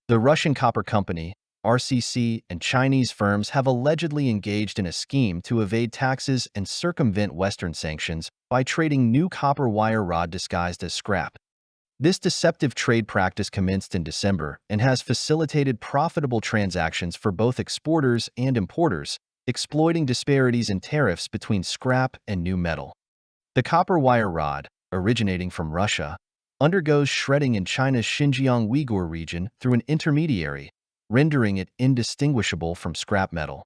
The Russian Copper Company, RCC, and Chinese firms have allegedly engaged in a scheme to evade taxes and circumvent Western sanctions by trading new copper wire rod disguised as scrap. This deceptive trade practice commenced in December and has facilitated profitable transactions for both exporters and importers, exploiting disparities in tariffs between scrap and new metal. The copper wire rod, originating from Russia, undergoes shredding in China's Xinjiang Uyghur region through an intermediary, rendering it indistinguishable from scrap metal.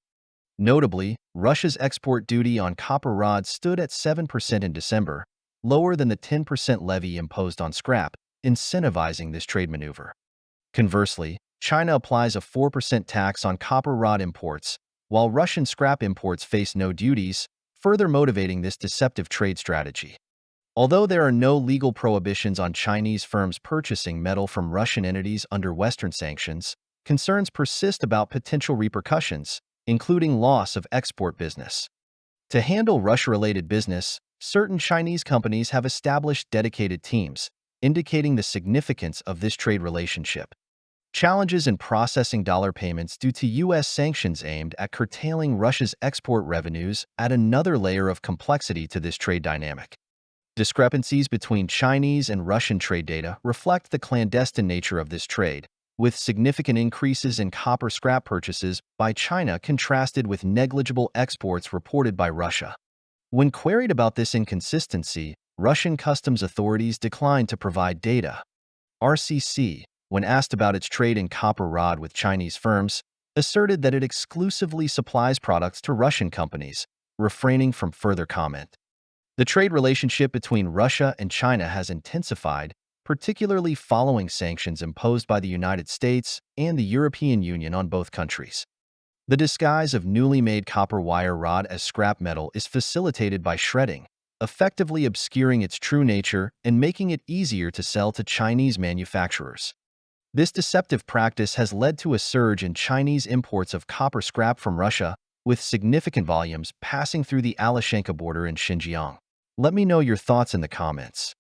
Notably, Russia's export duty on copper rods stood at 7% in December, lower than the 10% levy imposed on scrap, incentivizing this trade maneuver. Conversely, China applies a 4% tax on copper rod imports, while Russian scrap imports face no duties, further motivating this deceptive trade strategy. Although there are no legal prohibitions on Chinese firms purchasing metal from Russian entities under Western sanctions, concerns persist about potential repercussions, including loss of export business. To handle Russia-related business, certain Chinese companies have established dedicated teams, indicating the significance of this trade relationship. Challenges in processing dollar payments due to U.S. sanctions aimed at curtailing Russia's export revenues add another layer of complexity to this trade dynamic. Discrepancies between Chinese and Russian trade data reflect the clandestine nature of this trade, with significant increases in copper scrap purchases by China contrasted with negligible exports reported by Russia. When queried about this inconsistency, Russian customs authorities declined to provide data. RCC, when asked about its trade in copper rod with Chinese firms, asserted that it exclusively supplies products to Russian companies, refraining from further comment. The trade relationship between Russia and China has intensified, particularly following sanctions imposed by the United States and the European Union on both countries. The disguise of newly made copper wire rod as scrap metal is facilitated by shredding, effectively obscuring its true nature and making it easier to sell to Chinese manufacturers. This deceptive practice has led to a surge in Chinese imports of copper scrap from Russia, with significant volumes passing through the Alashanka border in Xinjiang. Let me know your thoughts in the comments.